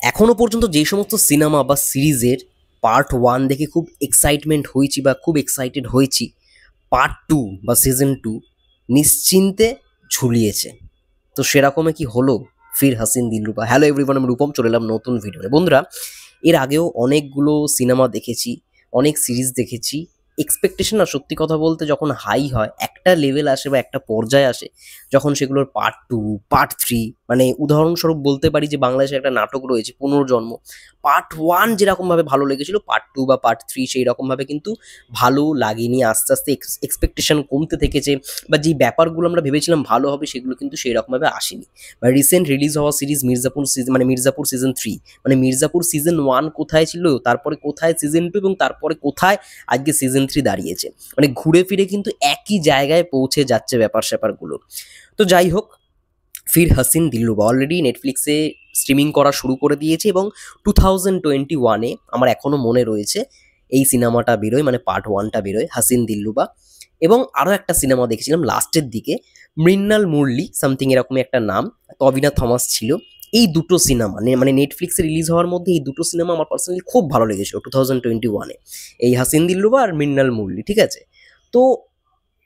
এখনো পর্যন্ত যে সমস্ত সিনেমা বা সিরিজের পার্ট 1 দেখে খুব এক্সাইটমেন্ট হয়েছি বা খুব এক্সাইটেড হয়েছি, পার্ট 2 বা সিজন 2 নিশ্চিন্তে ঝুলিয়েছে। তো সেরকমই কি হলো ফির হাসিন দিলরুবা। হ্যালো এভরিওয়ান, আমি রূপম, চলে এলাম নতুন ভিডিও নিয়ে। বন্ধুরা, এর আগেও অনেকগুলো সিনেমা দেখেছি, অনেক সিরিজ দেখেছি। এক্সপেকটেশন না, সত্যি কথা বলতে, যখন হাই হয়, একটা লেভেল আসে বা একটা পর্যায়ে আসে, যখন সেগুলোর পার্ট 2, পার্ট 3, মানে উদাহরণস্বরূপ বলতে পারি যে বাংলাদেশে একটা নাটক রয়েছে পুনর্জন্ম। পার্ট 1 যেরকমভাবে ভালো লেগেছিল, পার্ট 2 বা পার্ট 3 সেই রকমভাবে কিন্তু ভালো লাগেনি। আস্তে আস্তে এক্সপেকটেশন কমতে থেকেছে, বা যেই ব্যাপারগুলো আমরা ভেবেছিলাম ভালো হবে সেগুলো কিন্তু সেই রকমভাবে আসেনি। বা রিসেন্ট রিলিজ হওয়া সিরিজ মির্জাপুর সিজন, মানে মির্জাপুর সিজন 3, মানে মির্জাপুর সিজন 1 কোথায় ছিল, তারপরে কোথায় সিজন 2, এবং তারপরে কোথায় আজকে সিজন 3 দাঁড়িয়েছে। মানে ঘুরে ফিরে কিন্তু একই জায়গায় পৌঁছে যাচ্ছে ব্যাপার স্যাপারগুলো। তো যাই হোক, ফির হাসিন দিলরুবা অলরেডি নেটফ্লিক্সে স্ট্রিমিং করা শুরু করে দিয়েছে, এবং 2021-এ আমার এখনও মনে রয়েছে এই সিনেমাটা বেরোয়, মানে পার্ট 1টা বেরোয়, হাসিন দিলরুবা। এবং আরও একটা সিনেমা দেখেছিলাম লাস্টের দিকে, মৃণাল মুরলি সামথিং এরকমই একটা নাম, তবিনা থমাস ছিল। এই দুটো সিনেমা মানে নেটফ্লিক্সে রিলিজ হওয়ার মধ্যে এই দুটো সিনেমা আমার পার্সোনালি খুব ভালো লেগেছিল 2021-এ, এই হাসিন দিলরুবা আর মৃণাল মুরলি। ঠিক আছে, তো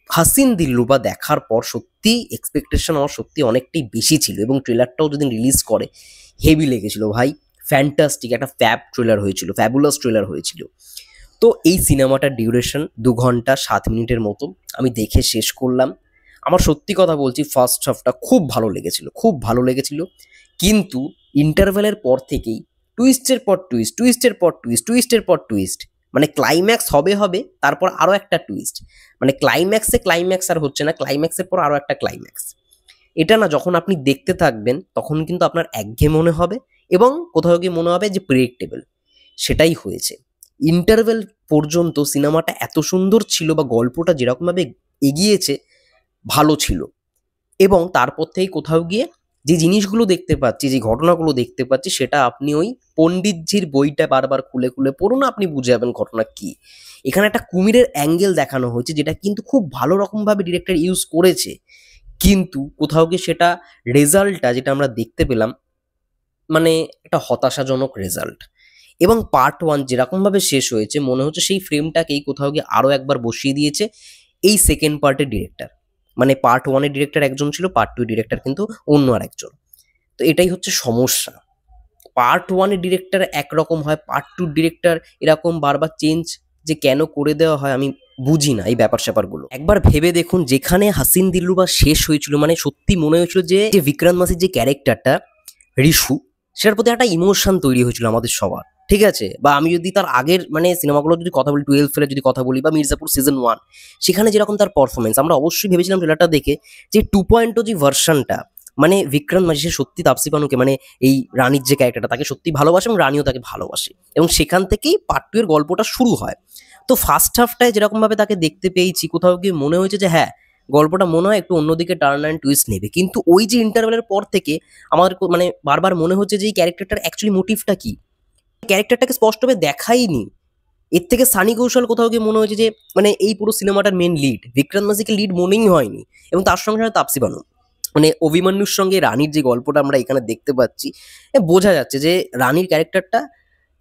হাসিন দিলরুবা দেখার পর সত্যি এক্সপেকটেশন আমার সত্যি অনেকটাই বেশি ছিল, এবং ট্রেলারটাও যদি রিলিজ করে হেভি লেগেছিল ভাই। ফ্যান্টাস্টিক একটা ট্রেলার হয়েছিল, ফ্যাবুলাস ট্রেলার হয়েছিল। তো এই সিনেমাটার ডিউরেশন 2 ঘন্টা 7 মিনিটের মতো, আমি দেখে শেষ করলাম। আমার সত্যি কথা বলছি, ফার্স্ট হাফটা খুব ভালো লেগেছিল, খুব ভালো লেগেছিল। কিন্তু ইন্টারভ্যালের পর থেকেই টুইস্টের পর টুইস্ট, টুইস্টের পর টুইস্ট, টুইস্টের পর টুইস্ট, মানে ক্লাইম্যাক্স হবে, তারপর আরও একটা টুইস্ট, মানে ক্লাইম্যাক্স আর হচ্ছে না, ক্লাইম্যাক্সের পর আরও একটা ক্লাইম্যাক্স। এটা না, যখন আপনি দেখতে থাকবেন তখন কিন্তু আপনার একঘেয়ে মনে হবে, এবং কোথাও গিয়ে মনে হবে যে প্রেডিক্টেবল। সেটাই হয়েছে। ইন্টারভেল পর্যন্ত সিনেমাটা এত সুন্দর ছিল, বা গল্পটা যেরকমভাবে এগিয়েছে ভালো ছিল, এবং তারপর থেকে কোথাও গিয়ে যে জিনিসগুলো দেখতে পাচ্ছি, যে ঘটনাগুলো দেখতে পাচ্ছি, সেটা আপনি ওই পণ্ডিতজির বইটা বারবার খুলে খুলে পড়ুন, আপনি বুঝে যাবেন ঘটনা কি। এখানে একটা কুমিরের অ্যাঙ্গেল দেখানো হয়েছে, যেটা কিন্তু খুব ভালো রকমভাবে ডিরেক্টর ইউজ করেছে, কিন্তু কোথাও গিয়ে সেটা রেজাল্টটা যেটা আমরা দেখতে পেলাম, মানে একটা হতাশাজনক রেজাল্ট। এবং পার্ট 1 যেরকমভাবে শেষ হয়েছে, মনে হচ্ছে সেই ফ্রেমটাকেই কোথাও গিয়ে আরও একবার বসিয়ে দিয়েছে এই সেকেন্ড পার্টের ডিরেক্টর। মানে পার্ট 1-এর ডিরেক্টর একজন ছিল, পার্ট 2 ডিরেক্টর কিন্তু অন্য আর একজন। তো এটাই হচ্ছে সমস্যা। পার্ট 1-এর ডিরেক্টর একরকম হয়, পার্ট 2 ডিরেক্টর এরকম বারবার চেঞ্জ যে কেন করে দেওয়া হয় আমি বুঝি না এই ব্যাপার স্যাপারগুলো। একবার ভেবে দেখুন, যেখানে হাসিন দিলরুবা শেষ হয়েছিল, মানে সত্যি মনে হয়েছিল যে বিক্রান্ত মাসির যে ক্যারেক্টারটা রিশু, সেটার প্রতি একটা ইমোশন তৈরি হয়েছিল আমাদের সবার। ঠিক আছে, বা আমি যদি তার আগের মানে সিনেমাগুলো যদি কথা বলি, 12 ফেলে যদি কথা বলি, বা মির্জাপুর সিজন 1, সেখানে যেরকম তার পারফরমেন্স, আমরা অবশ্যই ভেবেছিলাম ট্রেলারটা দেখে যে 2.0 যে ভার্সনটা, মানে বিক্রান্ত মাসি সত্যি তাপসী পানুকে, মানে এই রানীর যে ক্যারেক্টারটা, তাকে সত্যি ভালোবাসে, এবং রানীও তাকে ভালোবাসে, এবং সেখান থেকেই পার্ট 2 এর গল্পটা শুরু হয়। তো ফার্স্ট হাফটায় যেরকমভাবে তাকে দেখতে পেয়েছি, কোথাও গিয়ে মনে হয়েছে যে হ্যাঁ, গল্পটা মনে হয় একটু অন্যদিকে টার্ন অ্যান্ড টুইস্ট নেবে। কিন্তু ওই যে ইন্টারভেলের পর থেকে আমাদের মানে বারবার মনে হচ্ছে যে এই ক্যারেক্টারটার অ্যাকচুয়ালি মোটিভটা কি, ক্যারেক্টারটাকে স্পষ্টভাবে দেখাইনি। এর থেকে সানি কৌশল কোথাও গিয়ে মনে হয়েছে যে মানে এই পুরো সিনেমাটার মেন লিড, বিক্রান্ত মাসিকে লিড মনেই হয়নি, এবং তার সঙ্গে সঙ্গে তাপসী বানু, মানে অভিমন্যুর সঙ্গে রানীর যে গল্পটা আমরা এখানে দেখতে পাচ্ছি, বোঝা যাচ্ছে যে রানীর ক্যারেক্টারটা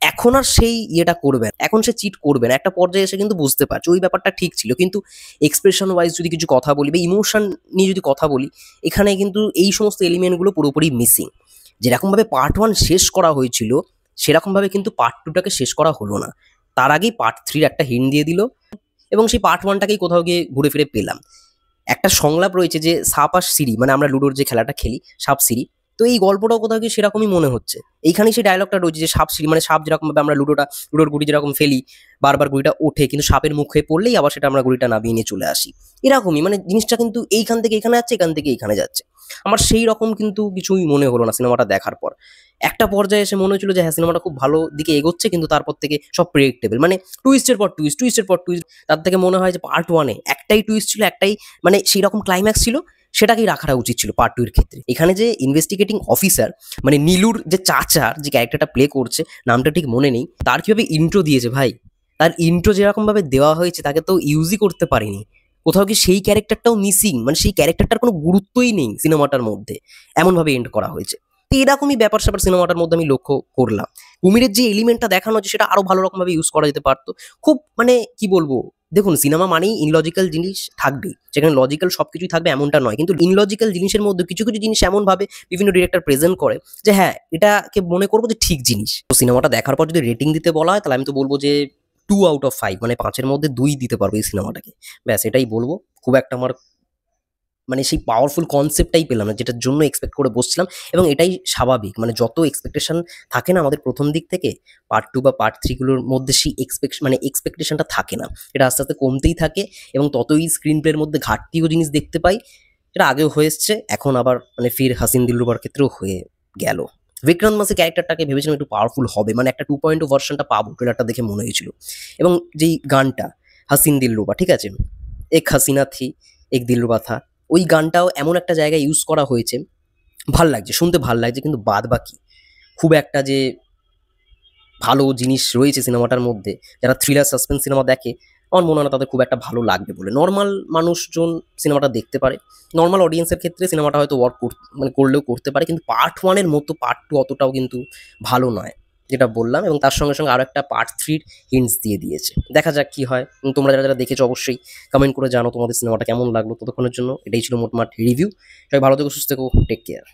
এখন আর সেই ইয়েটা করবে না, এখন সে চিট করবে না। একটা পর্যায়ে এসে কিন্তু বুঝতে পারছে ওই ব্যাপারটা ঠিক ছিল, কিন্তু এক্সপ্রেশন ওয়াইজ যদি কিছু কথা বলি, বা ইমোশন নিয়ে যদি কথা বলি, এখানে কিন্তু এই সমস্ত এলিমেন্টগুলো পুরোপুরি মিসিং। যেরকমভাবে পার্ট 1 শেষ করা হয়েছিল, সেরকমভাবে কিন্তু পার্ট 2টাকে শেষ করা হলো না। তার আগেই পার্ট 3 একটা হিন্ট দিয়ে দিল, এবং সেই পার্ট 1টাকেই কোথাও গিয়ে ঘুরে ফিরে পেলাম। একটা সংলাপ রয়েছে যে সাপ আর সিঁড়ি, মানে আমরা লুডোর যে খেলাটা খেলি, সাপ সিঁড়ি, তো এই গল্পটাও কোথাও গিয়ে সেরকমই মনে হচ্ছে। এইখানেই সেই ডায়লগটা রয়েছে যে সাপ সিঁড়ি, মানে সাপ যেরকমভাবে আমরা লুডোর গুড়ি যেরকম ফেলি, বারবার গুড়িটা ওঠে, কিন্তু সাপের মুখে পড়লেই আবার সেটা আমরা গুড়িটা নামিয়ে নিয়ে চলে আসি, এরকমই মানে জিনিসটা কিন্তু এইখান থেকে এখানে যাচ্ছে, এখান থেকে এইখানে যাচ্ছে। আমার সেই রকম কিন্তু কিছুই মনে হলো না সিনেমাটা দেখার পর। একটা পর্যায়ে এসে মনে হচ্ছিল যে হ্যাঁ, সিনেমাটা খুব ভালো দিকে এগোচ্ছে, কিন্তু তারপর থেকে সব প্রেডিক্টেবল, মানে টুইস্টের পর টুইস্ট, টুইস্টের পর টুইস্ট। তার থেকে মনে হয় যে পার্ট 1-এ একটাই টুইস্ট ছিল, একটাই মানে সেই রকম ক্লাইম্যাক্স ছিল, সেটাকেই রাখাটা উচিত ছিল পার্ট 2 এর ক্ষেত্রে। এখানে যে ইনভেস্টিগেটিং অফিসার, মানে নীলুর যে চাচার যে ক্যারেক্টারটা প্লে করছে, নামটা ঠিক মনে নেই, তার কিভাবে ইন্ট্রো দিয়েছে ভাই, তার ইন্ট্রো যেরকমভাবে দেওয়া হয়েছে তাকে তো ইউজই করতে পারিনি। কোথাও কি সেই ক্যারেক্টারটাও মিসিং, মানে সেই ক্যারেক্টারটার কোনো গুরুত্বই নেই সিনেমাটার মধ্যে, এমনভাবে এন্ড করা হয়েছে। তো এরকমই ব্যাপার-স্যাপার সিনেমাটার মধ্যে আমি লক্ষ্য করলাম। কুমিরের যে এলিমেন্টটা দেখানো হচ্ছে সেটা আরো ভালো রকমভাবে ইউজ করা যেতে পারত। খুব মানে কি বলবো? দেখুন সিনেমা মানেই ইনলজিক্যাল জিনিস থাকবেই। সেখানে লজিক্যাল সবকিছুই থাকবে এমনটা নয়। কিন্তু ইনলজিক্যাল জিনিসের মধ্যে কিছু জিনিস এমনভাবে বিভিন্ন ডিরেক্টর প্রেজেন্ট করে যে হ্যাঁ, এটাকে মনে করব যে ঠিক জিনিস। তো সিনেমাটা দেখার পর যদি রেটিং দিতে বলা হয় তাহলে আমি তো বলব যে 2 আউট অফ 5 মানে 5 এর মধ্যে 2 দিতে পারবো এই সিনেমাটাকে। ব্যাস এটাই বলব। খুব একটা আমার মানে সেই পাওয়ারফুল কনসেপ্টটাই পেলাম না যেটার জন্য এক্সপেক্ট করে বসছিলাম এবং এটাই স্বাভাবিক। মানে যত এক্সপেকটেশন থাকে না আমাদের ১ম দিক থেকে পার্ট 2 বা পার্ট 3 গুলোর মধ্যে সেই এক্সপেকটেশনটা থাকে না। এটা আস্তে, আস্তে কমতেই থাকে এবং ততই স্ক্রিন প্লের মধ্যে ঘাটতিও জিনিস দেখতে পাই। এটা আগেও হয়ে এসছে, এখন আবার মানে ফির হাসিন দিলরুবার ক্ষেত্রেও হয়ে গেল। বিক্রান্ত মাসি ক্যারেক্টারটাকে ভেবেছিলাম একটু পাওয়ারফুল হবে। মানে একটা 2.0 ভার্সনটা পাবো ট্রেলারটা দেখে মনে হয়েছিল। এবং যেই গানটা হাসিন দিলরুবা, ঠিক আছে? এক হাসিনা থি, এক দিলরুবা থা। ওই গানটাও এমন একটা জায়গায় ইউজ করা হয়েছে, ভাল লাগছে, শুনতে ভাল লাগছে কিন্তু বাদবাকি খুব একটা যে ভালো জিনিস রয়েছে সিনেমাটার মধ্যে, যারা থ্রিলার সাসপেন্স সিনেমা দেখে, আমার মনে হয় না তাদের খুব একটা ভালো লাগবে বলে। নরমাল মানুষজন সিনেমাটা দেখতে পারে। নরমাল অডিয়েন্সের ক্ষেত্রে সিনেমাটা হয়তো ওয়ার্ক মানে করলেও করতে পারে। কিন্তু পার্ট 1 এর মতো পার্ট 2 অতটাও কিন্তু ভালো নয়। যেটা বললাম এবং তার সঙ্গে, সঙ্গে আরো একটা পার্ট 3 র হিন্টস দিয়ে দিয়েছে। দেখা যাক কি হয়। এবং তোমরা যারা দেখেছো অবশ্যই কমেন্ট করে জানাও তোমাদের সিনেমাটা কেমন লাগলো। ততক্ষণের জন্য এটাই ছিল মোটমাট রিভিউ। সবাই ভালো থেকো, সুস্থ থেকো। Take care.